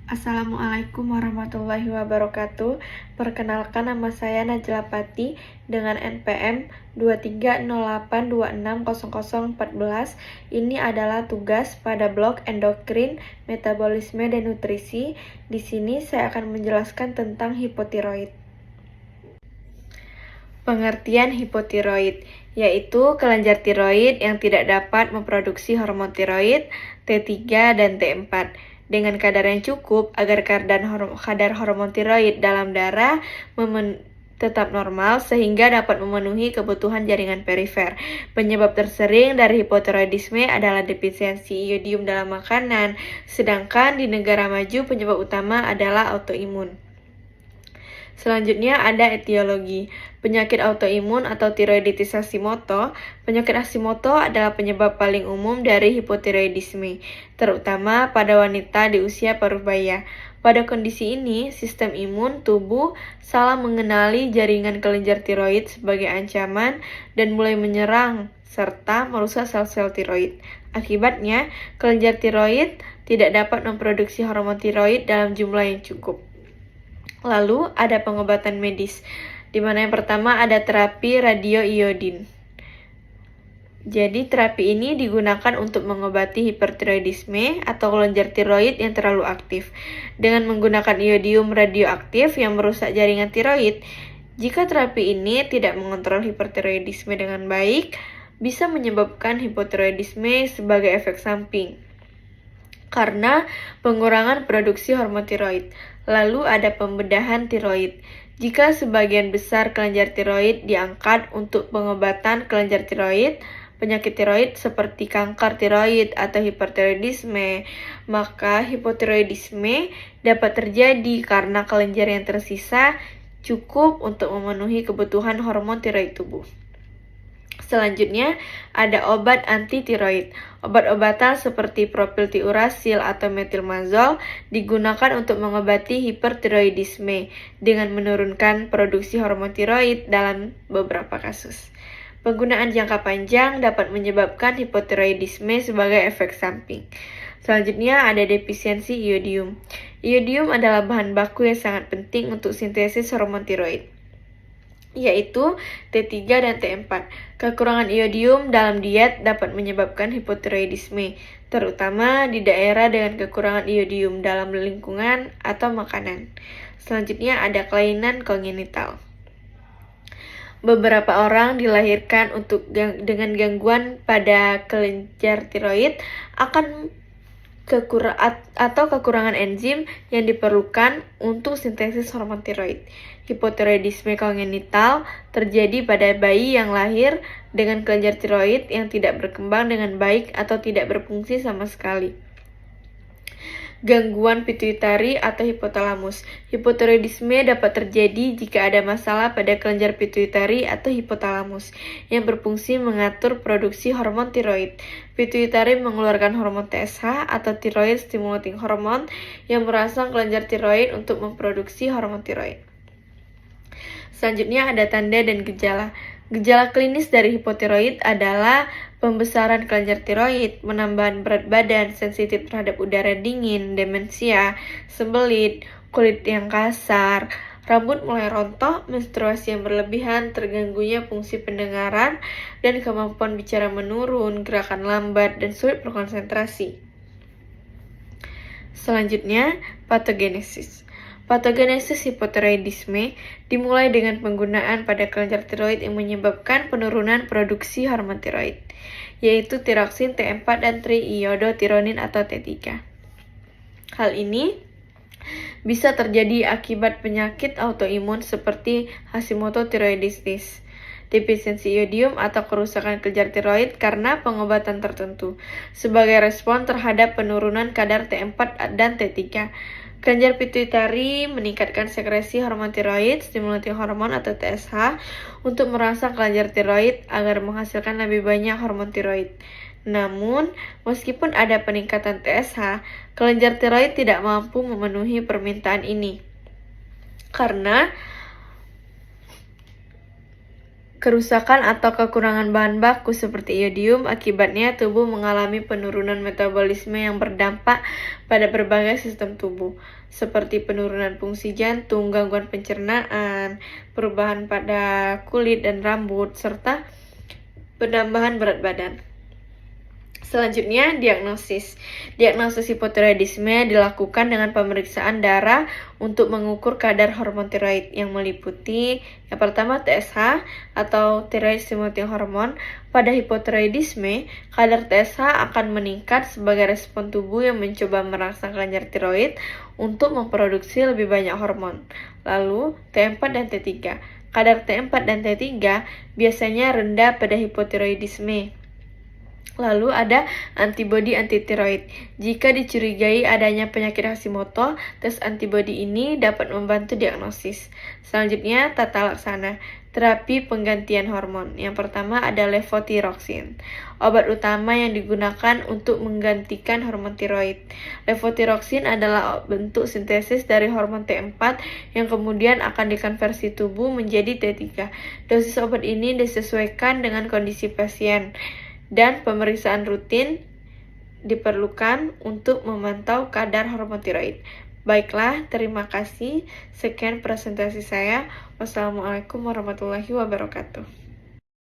Assalamualaikum warahmatullahi wabarakatuh. Perkenalkan, nama saya Najla Pati dengan NPM 2308260014. Ini adalah tugas pada blok endokrin, metabolisme, dan nutrisi. Di sini saya akan menjelaskan tentang hipotiroid. Pengertian hipotiroid yaitu kelenjar tiroid yang tidak dapat memproduksi hormon tiroid, T3 dan T4 dengan kadar yang cukup agar kadar hormon tiroid dalam darah tetap normal sehingga dapat memenuhi kebutuhan jaringan perifer. Penyebab tersering dari hipotiroidisme adalah defisiensi iodium dalam makanan, sedangkan di negara maju penyebab utama adalah autoimun. Selanjutnya ada etiologi. Penyakit autoimun atau tiroiditis Hashimoto. Penyakit Hashimoto adalah penyebab paling umum dari hipotiroidisme, terutama pada wanita di usia parubaya. Pada kondisi ini, sistem imun tubuh salah mengenali jaringan kelenjar tiroid sebagai ancaman dan mulai menyerang serta merusak sel-sel tiroid. Akibatnya, kelenjar tiroid tidak dapat memproduksi hormon tiroid dalam jumlah yang cukup. Lalu ada pengobatan medis, di mana yang pertama ada terapi radioiodin. Jadi terapi ini digunakan untuk mengobati hipertiroidisme atau kelenjar tiroid yang terlalu aktif dengan menggunakan iodium radioaktif yang merusak jaringan tiroid. Jika terapi ini tidak mengontrol hipertiroidisme dengan baik, bisa menyebabkan hipotiroidisme sebagai efek samping karena pengurangan produksi hormon tiroid. Lalu ada pembedahan tiroid. Jika sebagian besar kelenjar tiroid diangkat untuk pengobatan kelenjar tiroid, penyakit tiroid seperti kanker tiroid atau hipertiroidisme, maka hipotiroidisme dapat terjadi karena kelenjar yang tersisa cukup untuk memenuhi kebutuhan hormon tiroid tubuh. Selanjutnya, ada obat anti-tiroid. Obat-obatan seperti propiltiurasil atau metilmazol digunakan untuk mengobati hipertiroidisme dengan menurunkan produksi hormon tiroid dalam beberapa kasus. Penggunaan jangka panjang dapat menyebabkan hipotiroidisme sebagai efek samping. Selanjutnya ada defisiensi iodium. Iodium adalah bahan baku yang sangat penting untuk sintesis hormon tiroid, yaitu T3 dan T4. Kekurangan iodium dalam diet dapat menyebabkan hipotiroidisme, terutama di daerah dengan kekurangan iodium dalam lingkungan atau makanan. Selanjutnya ada kelainan kongenital. Beberapa orang dilahirkan dengan gangguan pada kelenjar tiroid atau kekurangan enzim yang diperlukan untuk sintesis hormon tiroid. Hipotiroidisme kongenital terjadi pada bayi yang lahir dengan kelenjar tiroid yang tidak berkembang dengan baik atau tidak berfungsi sama sekali. Gangguan pituitari atau hipotalamus. Hipotiroidisme dapat terjadi jika ada masalah pada kelenjar pituitari atau hipotalamus yang berfungsi mengatur produksi hormon tiroid. Pituitari mengeluarkan hormon TSH atau thyroid stimulating hormone yang merangsang kelenjar tiroid untuk memproduksi hormon tiroid. Selanjutnya ada tanda dan gejala. Gejala klinis dari hipotiroid adalah pembesaran kelenjar tiroid, penambahan berat badan, sensitif terhadap udara dingin, demensia, sembelit, kulit yang kasar, rambut mulai rontok, menstruasi yang berlebihan, terganggunya fungsi pendengaran, dan kemampuan bicara menurun, gerakan lambat, dan sulit berkonsentrasi. Selanjutnya, patogenesis. Patogenesis hipotiroidisme dimulai dengan penggunaan pada kelenjar tiroid yang menyebabkan penurunan produksi hormon tiroid, yaitu tiroksin, T4, dan triiodotironin atau T3. Hal ini bisa terjadi akibat penyakit autoimun seperti Hashimoto thyroiditis, defisiensi iodium, atau kerusakan kelenjar tiroid karena pengobatan tertentu, sebagai respon terhadap penurunan kadar T4 dan T3. Kelenjar pituitari meningkatkan sekresi hormon tiroid, stimulating hormone atau TSH, untuk merangsang kelenjar tiroid agar menghasilkan lebih banyak hormon tiroid. Namun, meskipun ada peningkatan TSH, kelenjar tiroid tidak mampu memenuhi permintaan ini. Karena kerusakan atau kekurangan bahan baku seperti iodium, akibatnya tubuh mengalami penurunan metabolisme yang berdampak pada berbagai sistem tubuh, seperti penurunan fungsi jantung, gangguan pencernaan, perubahan pada kulit dan rambut, serta penambahan berat badan. Selanjutnya, diagnosis. Diagnosis hipotiroidisme dilakukan dengan pemeriksaan darah untuk mengukur kadar hormon tiroid yang meliputi yang pertama TSH atau thyroid stimulating hormone. Pada hipotiroidisme, kadar TSH akan meningkat sebagai respon tubuh yang mencoba merangsang kelenjar tiroid untuk memproduksi lebih banyak hormon. Lalu, T4 dan T3. Kadar T4 dan T3 biasanya rendah pada hipotiroidisme. Lalu ada antibodi antitiroid. Jika dicurigai adanya penyakit Hashimoto, tes antibodi ini dapat membantu diagnosis. Selanjutnya, tata laksana. Terapi penggantian hormon. Yang pertama ada levothyroxine. Obat utama yang digunakan untuk menggantikan hormon tiroid. Levothyroxine adalah bentuk sintesis dari hormon T4 yang kemudian akan dikonversi tubuh menjadi T3. Dosis obat ini disesuaikan dengan kondisi pasien, dan pemeriksaan rutin diperlukan untuk memantau kadar hormon tiroid. Baiklah, terima kasih. Sekian presentasi saya. Wassalamualaikum warahmatullahi wabarakatuh.